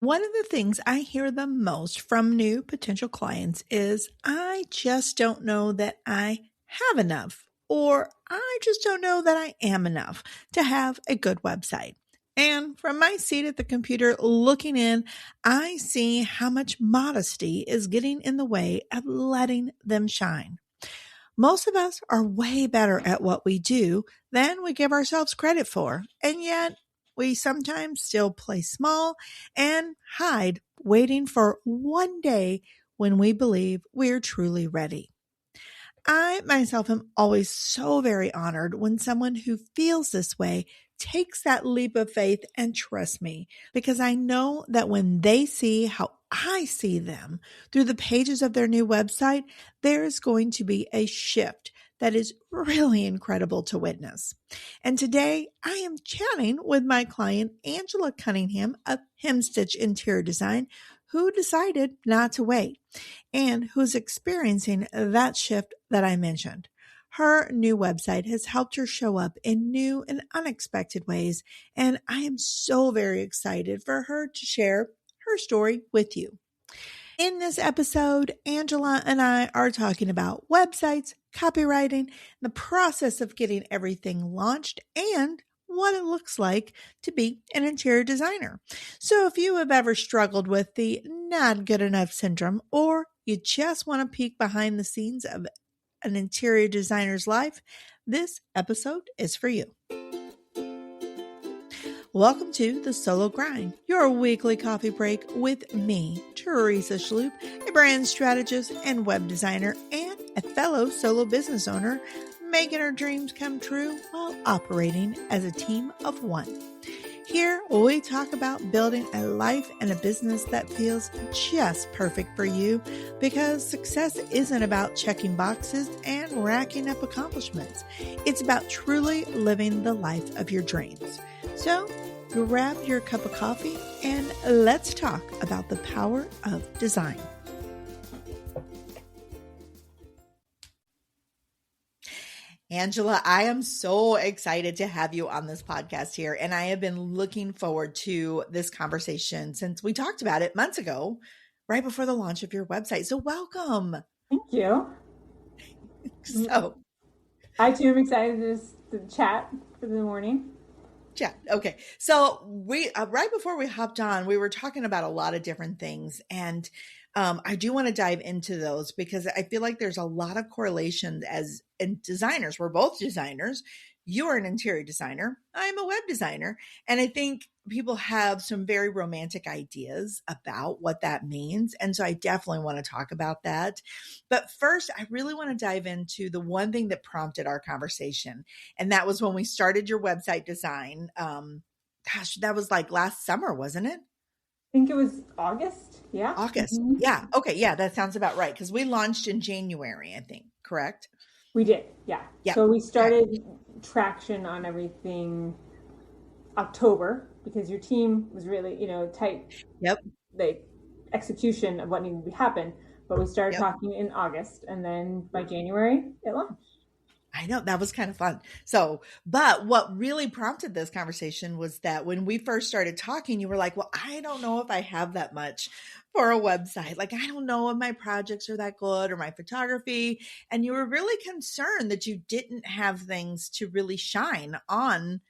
One of the things I hear the most from new potential clients is I just don't know that I have enough, or I just don't know that I am enough to have a good website. And from my seat at the computer looking in, I see how much modesty is getting in the way of letting them shine. Most of us are way better at what we do than we give ourselves credit for. And yet we sometimes still play small and hide, waiting for one day when we believe we're truly ready. I myself am always so very honored when someone who feels this way takes that leap of faith and trusts me, because I know that when they see how I see them through the pages of their new website, there is going to be a shift that is really incredible to witness. And today I am chatting with my client, Angela Cunningham of Hemstitch Interior Design, who decided not to wait and who's experiencing that shift that I mentioned. Her new website has helped her show up in new and unexpected ways, and I am so very excited for her to share her story with you. In this episode, Angela and I are talking about websites, copywriting, the process of getting everything launched, and what it looks like to be an interior designer. So if you have ever struggled with the not good enough syndrome, or you just want to peek behind the scenes of an interior designer's life, this episode is for you. Welcome to The Solo Grind, your weekly coffee break with me, Teresa Schloop, a brand strategist and web designer and a fellow solo business owner, making our dreams come true while operating as a team of one. Here, we talk about building a life and a business that feels just perfect for you, because success isn't about checking boxes and racking up accomplishments. It's about truly living the life of your dreams. So grab your cup of coffee and let's talk about the power of design. Angela, I am so excited to have you on this podcast here. And I have been looking forward to this conversation since we talked about it months ago, right before the launch of your website. So welcome. Thank you. I too am excited to chat for the morning. Yeah. Okay. So we, right before we hopped on, we were talking about a lot of different things, and I do want to dive into those because I feel like there's a lot of correlations as in designers. We're both designers. You're an interior designer. I'm a web designer. And I think people have some very romantic ideas about what that means. And so I definitely want to talk about that. But first, I really want to dive into the one thing that prompted our conversation. And that was when we started your website design. That was like last summer, wasn't it? I think it was August. Yeah. August. Mm-hmm. Yeah. Okay. Yeah. That sounds about right. Because we launched in January, I think. Correct? We did. Yeah. So we started traction on everything October, because your team was really, tight. Yep. The execution of what needed to happen. But we started talking in August, and then by January it launched. I know, that was kind of fun. So, but what really prompted this conversation was that when we first started talking, you were like, well, I don't know if I have that much for a website. Like, I don't know if my projects are that good or my photography. And you were really concerned that you didn't have things to really shine on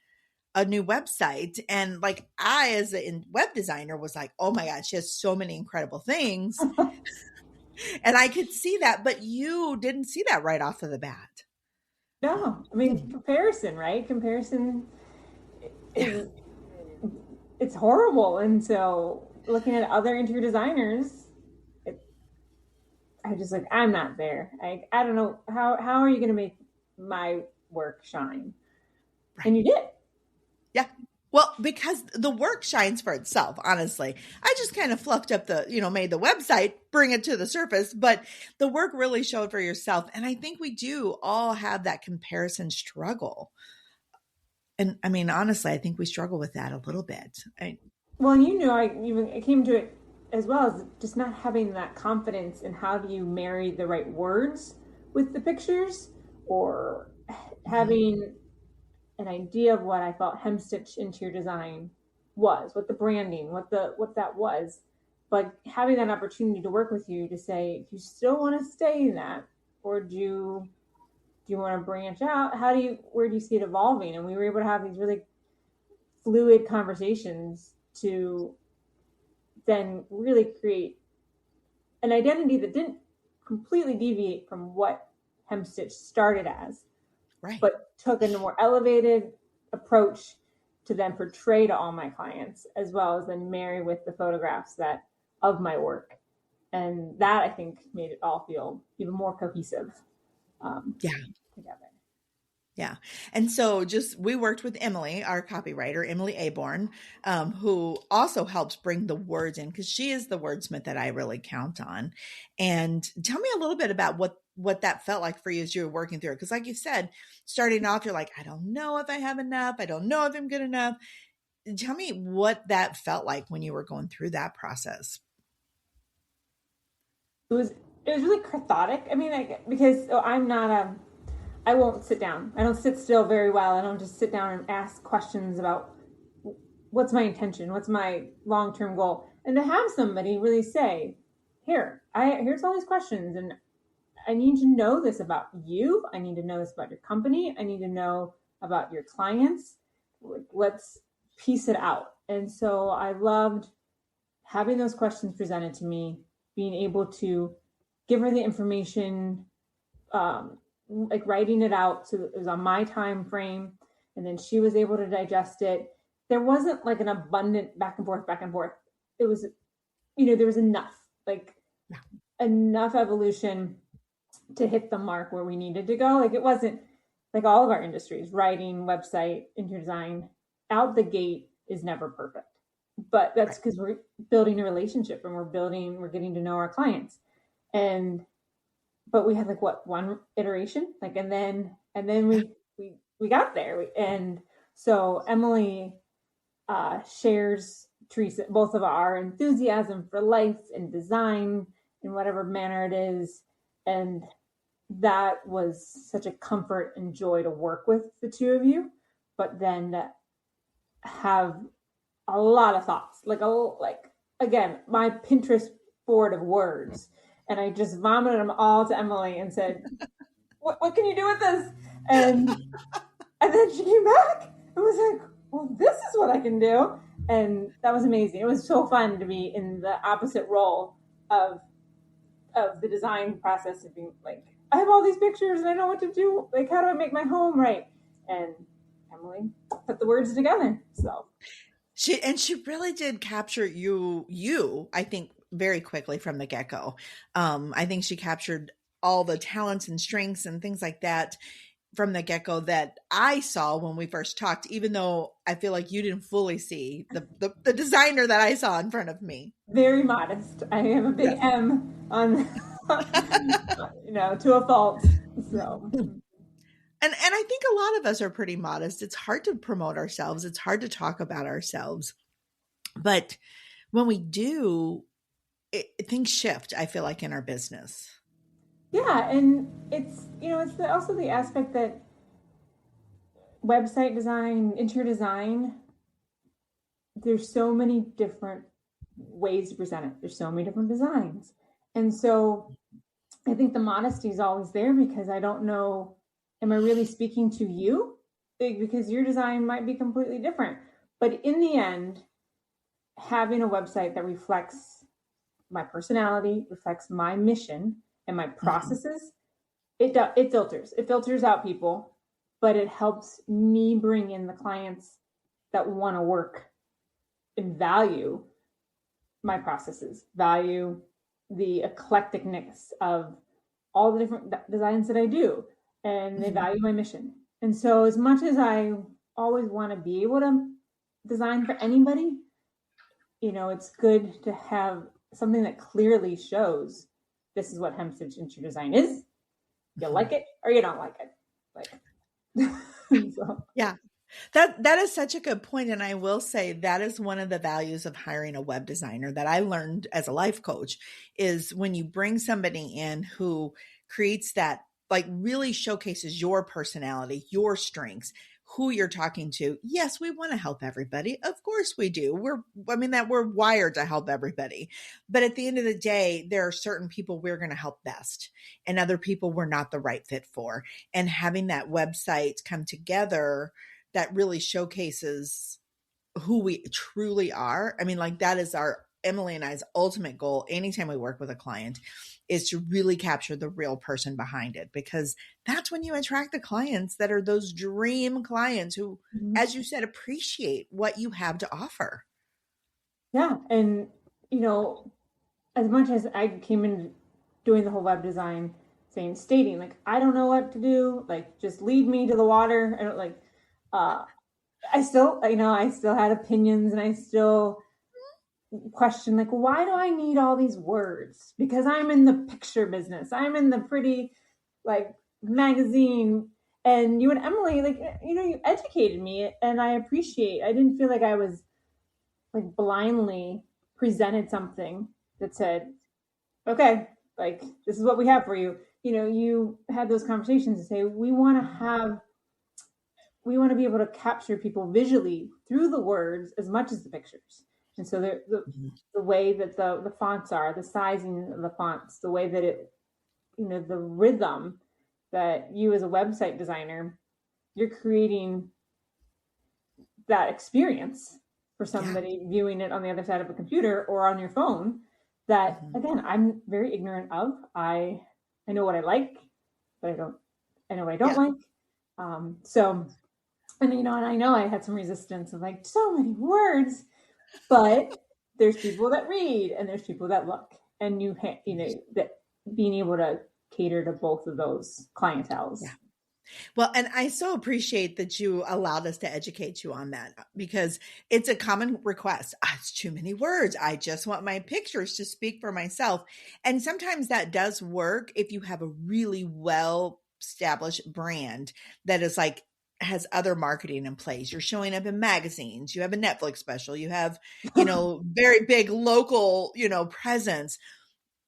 a new website. And like, I, as a web designer, was like, oh my God, she has so many incredible things. And I could see that, but you didn't see that right off of the bat. No, I mean, comparison, right? Comparison, it's horrible. And so looking at other interior designers, I just like, I'm not there. I don't know, how are you going to make my work shine? Right. And you did. Yeah. Well, because the work shines for itself, honestly. I just kind of fluffed up made the website, bring it to the surface, but the work really showed for yourself. And I think we do all have that comparison struggle. And I mean, honestly, I think we struggle with that a little bit. Well, I came to it as well as just not having that confidence in how do you marry the right words with the pictures, or having an idea of what I felt Hemstitch interior design was, what the branding, what that was. But having that opportunity to work with you to say, do you still want to stay in that, or do you want to branch out? Where do you see it evolving? And we were able to have these really fluid conversations to then really create an identity that didn't completely deviate from what Hemstitch started as, Right. but took a more elevated approach to then portray to all my clients, as well as then marry with the photographs that of my work. And that, I think, made it all feel even more cohesive Yeah. together. Yeah. And so we worked with Emily, our copywriter, Emily Aborn, who also helps bring the words in because she is the wordsmith that I really count on. And tell me a little bit about what that felt like for you as you were working through it. Because like you said, starting off, you're like, I don't know if I have enough. I don't know if I'm good enough. Tell me what that felt like when you were going through that process. It was really cathartic. I mean, like, because I'm not I won't sit down. I don't sit still very well. I don't just sit down and ask questions about what's my intention, what's my long term goal, and to have somebody really say, here's all these questions, and I need to know this about you. I need to know this about your company. I need to know about your clients. Let's piece it out. And so I loved having those questions presented to me, being able to give her the information, like writing it out so that it was on my time frame, and then she was able to digest it. There wasn't like an abundant back and forth, back and forth. It was, there was enough, like Yeah. enough evolution to hit the mark where we needed to go. Like it wasn't like all of our industries, writing, website, interior design, out the gate is never perfect. But that's Right. because we're building a relationship and we're getting to know our clients. And but we had like what, one iteration, like, and then Yeah. we got there. And so Emily shares, Teresa, both of our enthusiasm for life and design in whatever manner it is. And that was such a comfort and joy to work with the two of you, but then have a lot of thoughts, like again, my Pinterest board of words, and I just vomited them all to Emily and said, what can you do with this? And then she came back and was like, well, this is what I can do. And that was amazing. It was so fun to be in the opposite role of the design process of being like, I have all these pictures and I know what to do. Like, how do I make my home right? And Emily put the words together. So She really did capture you, I think, very quickly from the get-go. I think she captured all the talents and strengths and things like that from the get-go that I saw when we first talked, even though I feel like you didn't fully see the designer that I saw in front of me. very modest. I have a big Yes. M on, to a fault. So And I think a lot of us are pretty modest. It's hard to promote ourselves. It's hard to talk about ourselves. But when we do, things shift, I feel like, in our business. yeah, and it's also the aspect that website design, interior design, there's so many different ways to present it. There's so many different designs. And so I think the modesty is always there because I don't know, am I really speaking to you? Because your design might be completely different. But in the end, having a website that reflects my personality, reflects my mission and my Mhm. processes, it filters out people, but it helps me bring in the clients that want to work and value my processes, value the eclecticness of all the different designs that I do, and they Mhm. value my mission. And so, as much as I always want to be able to design for anybody, it's good to have something that clearly shows this is what Hemstitch interior design is. You Mhm. like it or you don't like it. Like, so, Yeah. That is such a good point, and I will say that is one of the values of hiring a web designer that I learned as a life coach is when you bring somebody in who creates that, like, really showcases your personality, your strengths, who you're talking to. Yes, we want to help everybody. Of course we do. We're wired to help everybody. But at the end of the day, there are certain people we're going to help best and other people we're not the right fit for. And having that website come together that really showcases who we truly are. I mean, like that is our Emily and I's ultimate goal anytime we work with a client is to really capture the real person behind it, because that's when you attract the clients that are those dream clients who, as you said, appreciate what you have to offer. Yeah. And, as much as I came in doing the whole web design, stating like, I don't know what to do, like, just lead me to the water. I don't I still had opinions, and I still question, like, why do I need all these words? Because I'm in the picture business. I'm in the pretty, like, magazine. And you and Emily, like, you educated me, and I didn't feel like I was, like, blindly presented something that said, okay, like, this is what we have for you. You had those conversations to say, we want to be able to capture people visually through the words as much as the pictures. And so the way that the fonts are, the sizing of the fonts, the way that the rhythm that you as a website designer, you're creating that experience for somebody viewing it on the other side of a computer or on your phone that, again, I'm very ignorant of. I know what I like, but I know what I don't like. So, and I know I had some resistance of, like, so many words, but there's people that read and there's people that look, and that being able to cater to both of those clienteles. Yeah. Well, and I so appreciate that you allowed us to educate you on that, because it's a common request. It's too many words. I just want my pictures to speak for myself. And sometimes that does work if you have a really well established brand that is like, has other marketing in place. You're showing up in magazines, you have a Netflix special, you have, very big local, presence.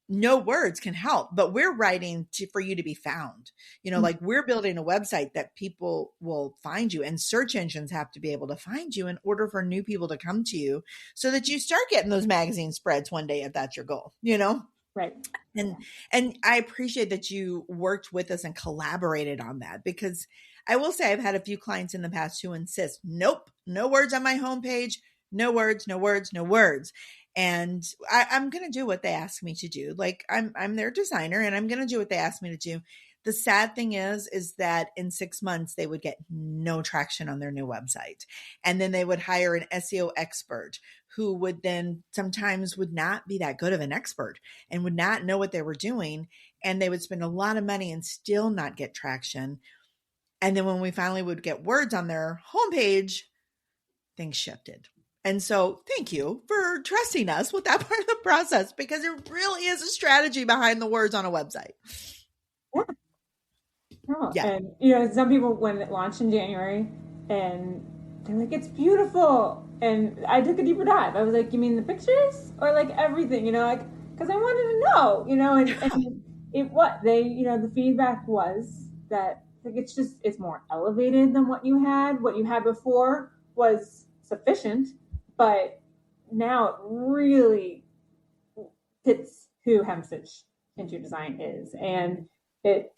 No words can help, but we're writing for you to be found. Like, we're building a website that people will find you, and search engines have to be able to find you in order for new people to come to you, so that you start getting those magazine spreads one day, if that's your goal, Right. And I appreciate that you worked with us and collaborated on that, because I will say I've had a few clients in the past who insist, nope, no words on my homepage, no words, no words, no words. And I'm going to do what they ask me to do. Like, I'm their designer, and I'm going to do what they ask me to do. The sad thing is that in 6 months, they would get no traction on their new website. And then they would hire an SEO expert who would then sometimes would not be that good of an expert and would not know what they were doing. And they would spend a lot of money and still not get traction. And then when we finally would get words on their homepage, things shifted. And so thank you for trusting us with that part of the process, because it really is a strategy behind the words on a website. Yeah. Oh, yeah. And, some people, when it launched in January, and they're like, it's beautiful. And I took a deeper dive. I was like, you mean the pictures or like everything, because I wanted to know, and the feedback was that, like, it's more elevated than what you had. What you had before was sufficient, but now it really fits who Hemstitch Interior Design is. And it,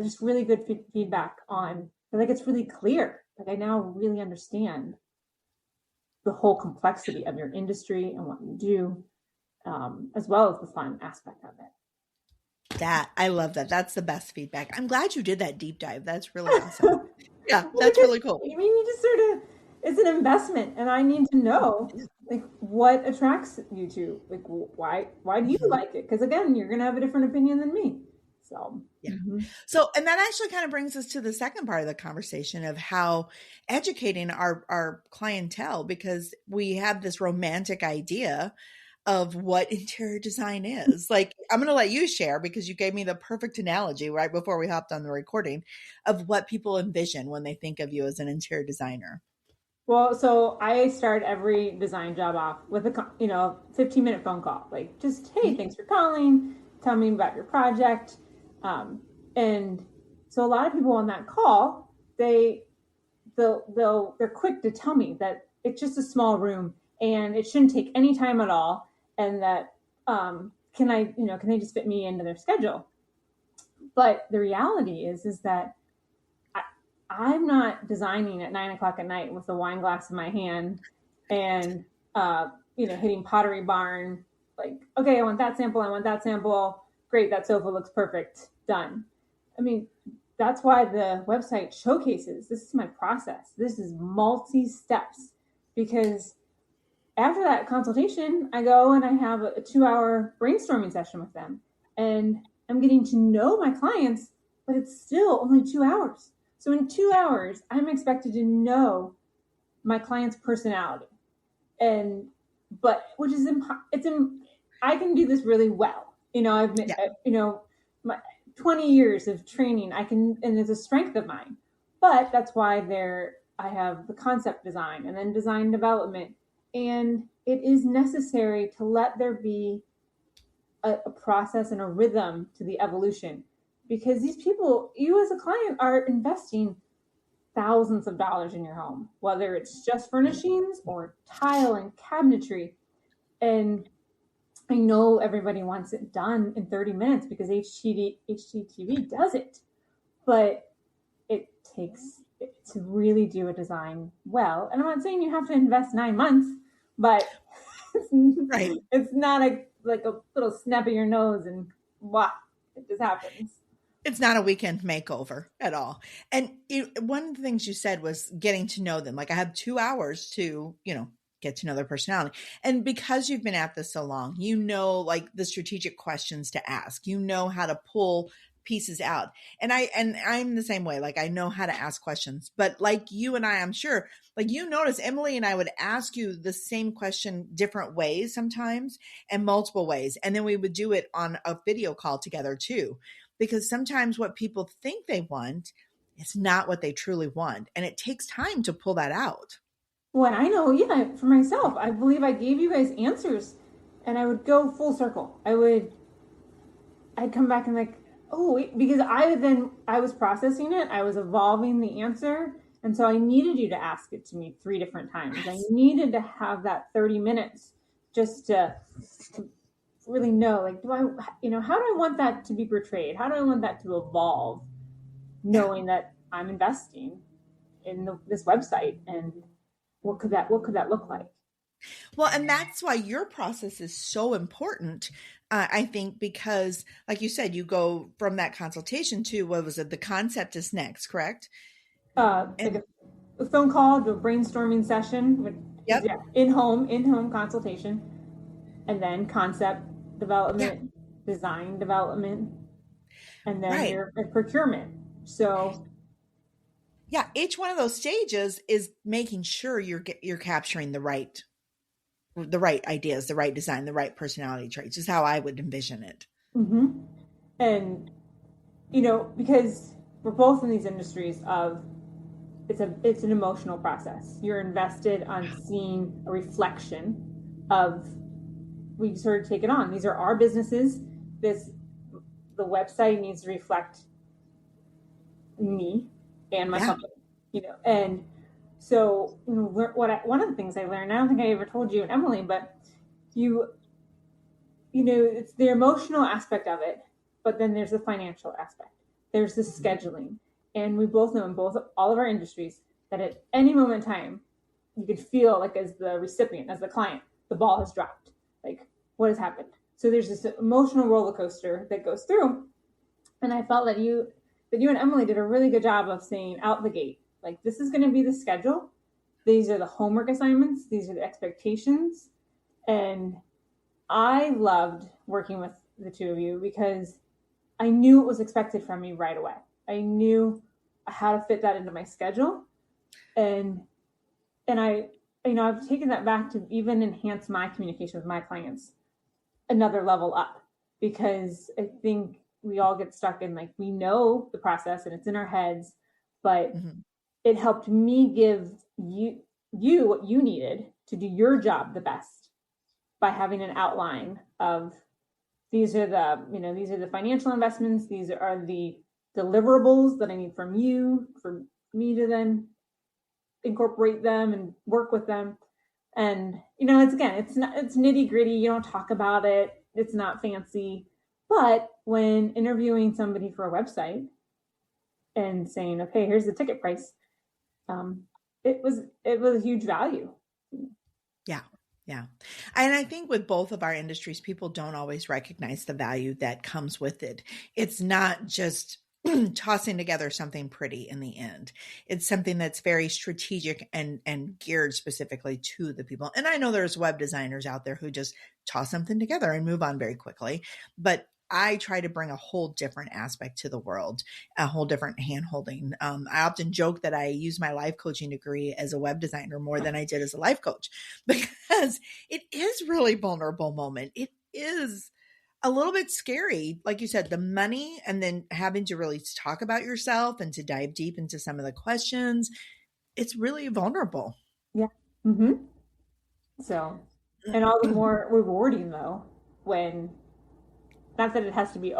just really good feedback on, like, it's really clear. Like, I now really understand the whole complexity of your industry and what you do, as well as the fun aspect of it. I love that. That's the best feedback. I'm glad you did that deep dive. That's really awesome. Yeah, that's really cool. I mean, you just sort of, it's an investment, and I need to know, like, what attracts you to, like, why do you like it? Because, again, you're going to have a different opinion than me. So, yeah. So, and that actually kind of brings us to the second part of the conversation of how educating our clientele, because we have this romantic idea of what interior design is. Like, I'm going to let you share, because you gave me the perfect analogy right before we hopped on the recording of what people envision when they think of you as an interior designer. Well, so I start every design job off with a 15-minute phone call. Like, just, hey, thanks for calling. Tell me about your project. And so a lot of people on that call they they're quick to tell me that it's just a small room and it shouldn't take any time at all, and that can they just fit me into their schedule? But the reality is that I, I'm not designing at 9 o'clock at night with a wine glass in my hand and hitting Pottery Barn, like, okay, I want that sample, I want that sample. Great, that sofa looks perfect. Done. I mean, that's why the website showcases this is my process. This is multi steps, because after that consultation, I go and I have a 2 hour brainstorming session with them. And I'm getting to know my clients, but it's still only 2 hours. So in 2 hours, I'm expected to know my client's personality. And, but, which is, I can do this really well. I've been, Yeah. My 20 years of training, and it's a strength of mine. But that's why I have the concept design and then design development. And it is necessary to let there be a process and a rhythm to the evolution, because these people, you as a client, are investing thousands of dollars in your home, whether it's just furnishings or tile and cabinetry. And I know everybody wants it done in 30 minutes because HGTV does it, but it takes to really do a design well. And I'm not saying you have to invest 9 months, but Right. it's not like a little snap of your nose and wow, it just happens. It's not a weekend makeover at all. And one of the things you said was getting to know them. Like I have 2 hours to, get to know their personality. And because you've been at this so long, like the strategic questions to ask, how to pull pieces out. And I'm the same way. Like I know how to ask questions, but like you and I'm sure, like notice Emily and I would ask you the same question different ways sometimes, and multiple ways. And then we would do it on a video call together too, because sometimes what people think they want is not what they truly want. And it takes time to pull that out. Well, I know, yeah, for myself, I believe I gave you guys answers, and I would go full circle. I'd come back and like, oh, wait, because I was processing it, I was evolving the answer, and so I needed you to ask it to me 3 different times. I needed to have that 30 minutes just to really know, like, how do I want that to be portrayed? How do I want that to evolve? Knowing that I'm investing in this website, and what could that look like? Well, and that's why your process is so important. I think because, like you said, you go from that consultation to what was it? The concept is next, correct? Like a phone call to a brainstorming session, which is, Yep. yeah, in home consultation, and then concept Yeah. development, design development, and then Right. your procurement. So Yeah. Each one of those stages is making sure you're capturing the right ideas, the right design, the right personality traits. Is how I would envision it. mm-hmm. And because we're both in these industries of it's an emotional process. You're invested on seeing a reflection of, we sort of take it on. These are our businesses. The website needs to reflect me and my Yeah. company, and so one of the things I learned, I don't think I ever told you and Emily, but you it's the emotional aspect of it, but then there's the financial aspect. There's the scheduling. And we both know in all of our industries that at any moment in time, you could feel like, as the recipient, as the client, the ball has dropped. Like, what has happened? So there's this emotional roller coaster that goes through. And I felt that you and Emily did a really good job of saying out the gate, like, this is going to be the schedule. These are the homework assignments. These are the expectations. And I loved working with the two of you because I knew it was expected from me right away. I knew how to fit that into my schedule. And I've taken that back to even enhance my communication with my clients another level up, because I think we all get stuck in, like, we know the process and it's in our heads, but Mm-hmm. it helped me give you what you needed to do your job the best by having an outline of, these are the financial investments, these are the deliverables that I need from you me to then incorporate them and work with them. And it's nitty gritty. You don't talk about it. It's not fancy. But when interviewing somebody for a website and saying, okay, here's the ticket price, um, it was a huge value. Yeah. Yeah. And I think with both of our industries, people don't always recognize the value that comes with it. It's not just tossing together something pretty in the end. It's something that's very strategic and geared specifically to the people. And I know there's web designers out there who just toss something together and move on very quickly, but I try to bring a whole different aspect to the world, a whole different hand holding. I often joke that I use my life coaching degree as a web designer more than I did as a life coach because it is really vulnerable moment. It is a little bit scary. Like you said, the money and then having to really talk about yourself and to dive deep into some of the questions. It's really vulnerable. Yeah. Mm-hmm. So, and all the more rewarding though, when not that it has to be,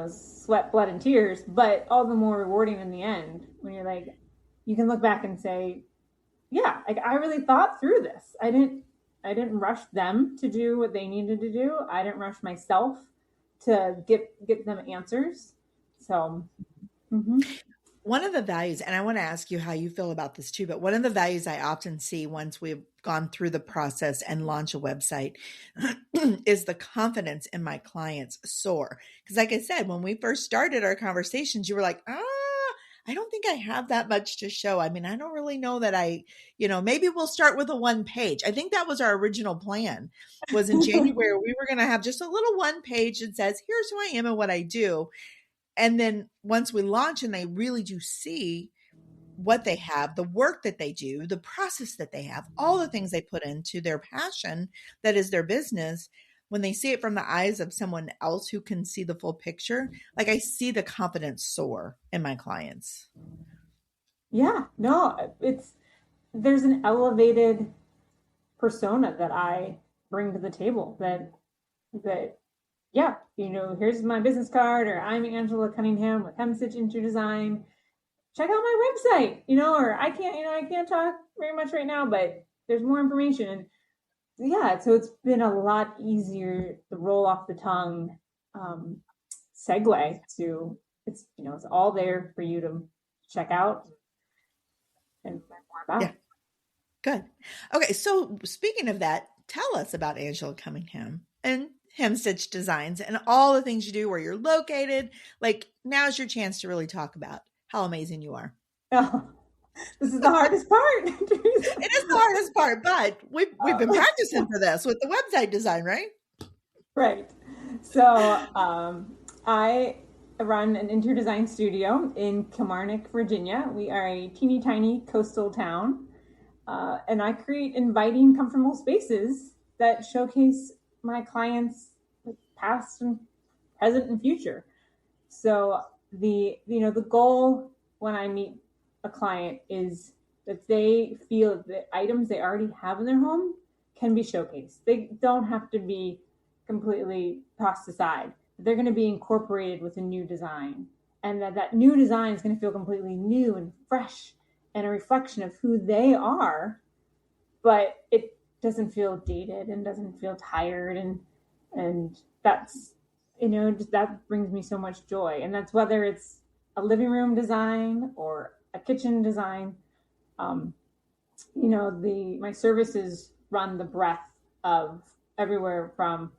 sweat, blood, and tears, but all the more rewarding in the end when you're like, you can look back and say, yeah, like I really thought through this. I didn't rush them to do what they needed to do. I didn't rush myself to get them answers. So, mm-hmm. One of the values, and I want to ask you how you feel about this too, but one of the values I often see once we've gone through the process and launch a website is the confidence in my clients soar. Because like I said, when we first started our conversations, you were like, I don't think I have that much to show. I mean, I don't really know that maybe we'll start with a one page. I think that was our original plan, was in January, we were going to have just a little one page that says, here's who I am and what I do. And then once we launch and they really do see what they have, the work that they do, the process that they have, all the things they put into their passion, that is their business, when they see it from the eyes of someone else who can see the full picture, like I see the confidence soar in my clients. Yeah, no, there's an elevated persona that I bring to the table that yeah, here's my business card, or I'm Angela Cunningham with Hemstitch Interior Design. Check out my website, or I can't talk very much right now, but there's more information. And yeah, so it's been a lot easier to roll off the tongue segue to it's all there for you to check out and learn more Yeah, about. good. Okay, so speaking of that, tell us about Angela Cunningham and Hemstitch Designs and all the things you do, where you're located. Like, now's your chance to really talk about how amazing you are. Oh, this is the hardest part, Teresa. It is the hardest part, but we've been practicing for this with the website design, right? Right. So I run an interior design studio in Kilmarnock, Virginia. We are a teeny tiny coastal town. And I create inviting, comfortable spaces that showcase my clients' past and present and future. So the goal when I meet a client is that they feel that the items they already have in their home can be showcased. They don't have to be completely tossed aside. They're going to be incorporated with a new design, and that new design is going to feel completely new and fresh and a reflection of who they are, but it doesn't feel dated and doesn't feel tired, and that's that brings me so much joy. And that's whether it's a living room design or a kitchen design. um, the my services run the breadth of everywhere from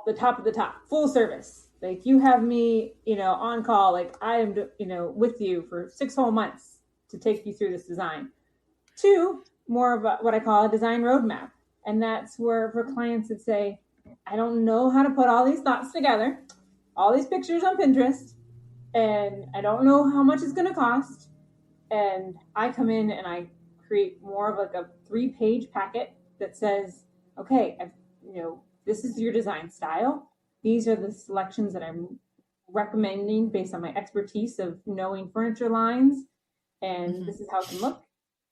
the top of the top, full service. Like you have me, on call, like I am, with you for 6 whole months to take you through this design, to more of what I call a design roadmap. And that's where for clients that say, I don't know how to put all these thoughts together, all these pictures on Pinterest, and I don't know how much it's going to cost. And I come in and I create more of like a 3-page packet that says, okay, this is your design style. These are the selections that I'm recommending based on my expertise of knowing furniture lines, and this is how it can look.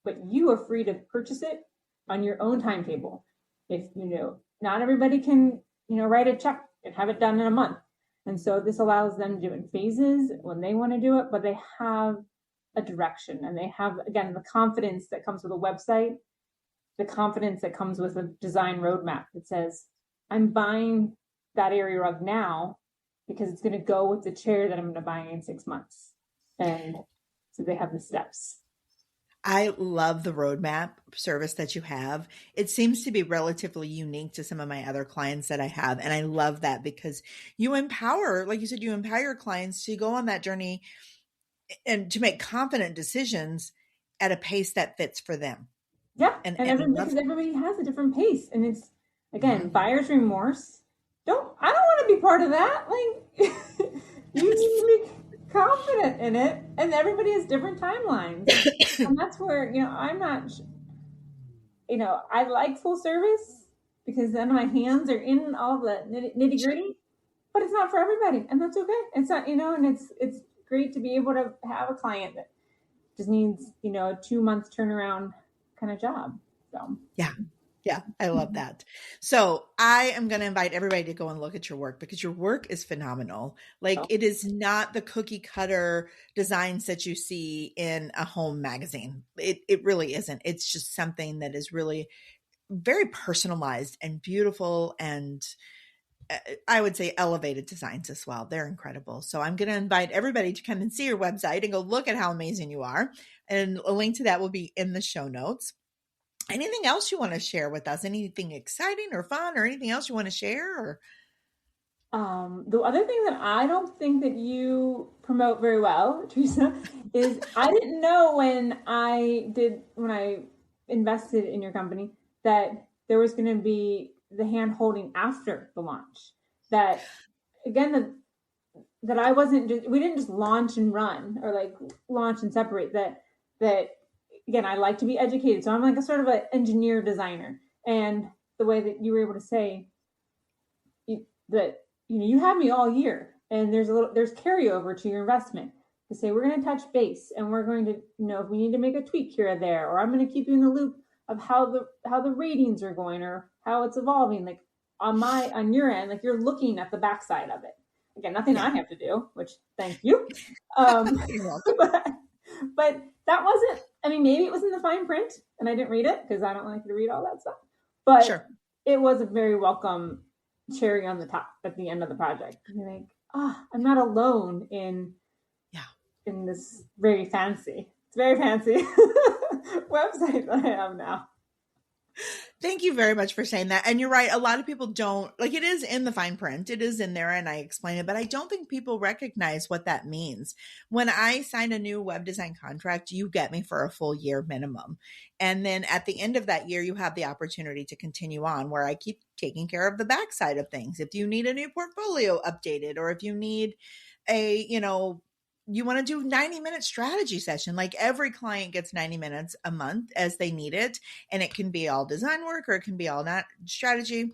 But you are free to purchase it on your own timetable. If not everybody can write a check and have it done in a month, and so this allows them to do it in phases when they want to do it, but they have a direction, and they have, again, the confidence that comes with a website, the confidence that comes with a design roadmap that says, I'm buying that area rug now because it's going to go with the chair that I'm going to buy in 6 months. And so they have the steps. I love the roadmap service that you have. It seems to be relatively unique to some of my other clients that I have. And I love that because you empower, like you said, you empower your clients to go on that journey and to make confident decisions at a pace that fits for them. Yeah, and And I love because everybody has a different pace, and it's, again, mhm. buyer's remorse. I don't want to be part of that. Like, you need to be confident in it, and everybody has different timelines, and that's where, I'm not. I like full service because then my hands are in all the nitty gritty, but it's not for everybody, and that's okay. It's not, and it's great to be able to have a client that just needs, a 2 month turnaround kind of job. So Yeah. Yeah, I love that. So I am going to invite everybody to go and look at your work because your work is phenomenal. Like, oh, it is not the cookie cutter designs that you see in a home magazine. It really isn't. It's just something that is really very personalized and beautiful, and I would say elevated designs as well. They're incredible. So I'm going to invite everybody to come and see your website and go look at how amazing you are. And a link to that will be in the show notes. Anything else you want to share with us? Anything exciting or fun or anything else you want to share? Or the other thing that I don't think that you promote very well, Teresa, is I didn't know when I invested in your company that there was going to be the hand holding after the launch. That, again, that I wasn't just, we didn't just launch and run, or like launch and separate. That again, I like to be educated, so I'm like a sort of an engineer designer, and the way that you were able to say that, you have me all year, and there's carryover to your investment, to say we're going to touch base, and we're going to, if we need to make a tweak here or there, or I'm going to keep you in the loop of how the ratings are going, or how it's evolving, like on your end, like you're looking at the backside of it. Again, nothing yeah, I have to do, which, thank you. um you're welcome. but, but that wasn't, I mean, maybe it was in the fine print and I didn't read it because I don't like to read all that stuff, but Sure. it was a very welcome cherry on the top at the end of the project. You're like, I'm not alone Yeah. in this it's very fancy website that I have now. Thank you very much for saying that. And you're right. A lot of people don't, like, it is in the fine print. It is in there and I explain it, but I don't think people recognize what that means. When I sign a new web design contract, you get me for a full year minimum. And then at the end of that year, you have the opportunity to continue on, where I keep taking care of the backside of things. If you need a new portfolio updated, or if you need a, you want to do 90-minute strategy session, like every client gets 90 minutes a month as they need it. And it can be all design work, or it can be all not strategy,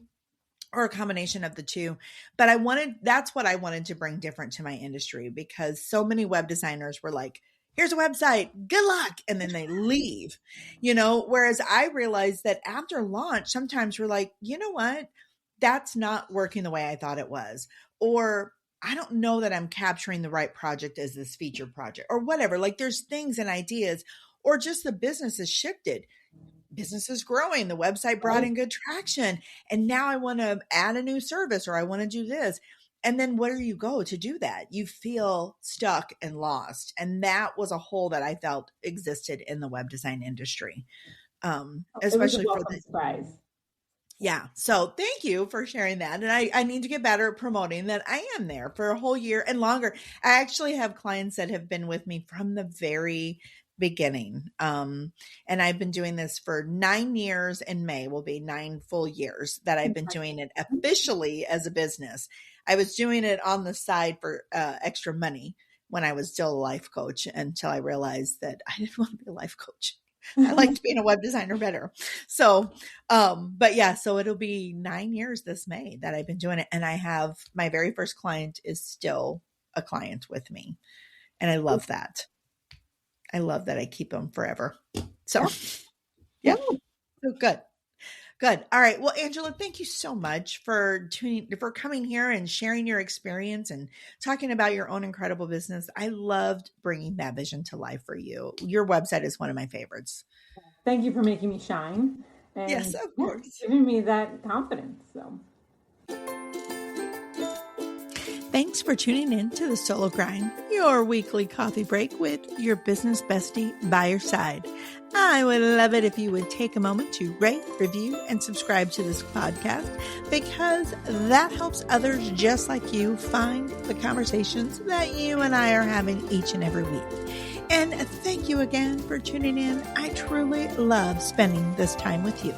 or a combination of the two. But that's what I wanted to bring different to my industry, because so many web designers were like, here's a website, good luck. And then they leave, whereas I realized that after launch, sometimes we're like, you know what? That's not working the way I thought it was. Or I don't know that I'm capturing the right project as this feature project, or whatever. Like, there's things and ideas, or just the business has shifted. Business is growing. The website brought Right. in good traction. And now I want to add a new service, or I want to do this. And then where do you go to do that? You feel stuck and lost. And that was a hole that I felt existed in the web design industry. It was a Especially for welcome the, surprise. yeah. So thank you for sharing that. And I need to get better at promoting that I am there for a whole year and longer. I actually have clients that have been with me from the very beginning. And I've been doing this for 9 years. In May will be 9 full years that I've been doing it officially as a business. I was doing it on the side for extra money when I was still a life coach, until I realized that I didn't want to be a life coach. I liked being a web designer better. So, but yeah, so it'll be 9 years this May that I've been doing it. And I have my very first client is still a client with me. And I love that. I love that I keep them forever. So Yeah. yeah, Yeah. so good. Good. All right. Well, Angela, thank you so much for coming here and sharing your experience and talking about your own incredible business. I loved bringing that vision to life for you. Your website is one of my favorites. Thank you for making me shine Yes, and of course. giving me that confidence. So. Thanks for tuning in to the Solo Grind, your weekly coffee break with your business bestie by your side. I would love it if you would take a moment to rate, review, and subscribe to this podcast because that helps others just like you find the conversations that you and I are having each and every week. And thank you again for tuning in. I truly love spending this time with you.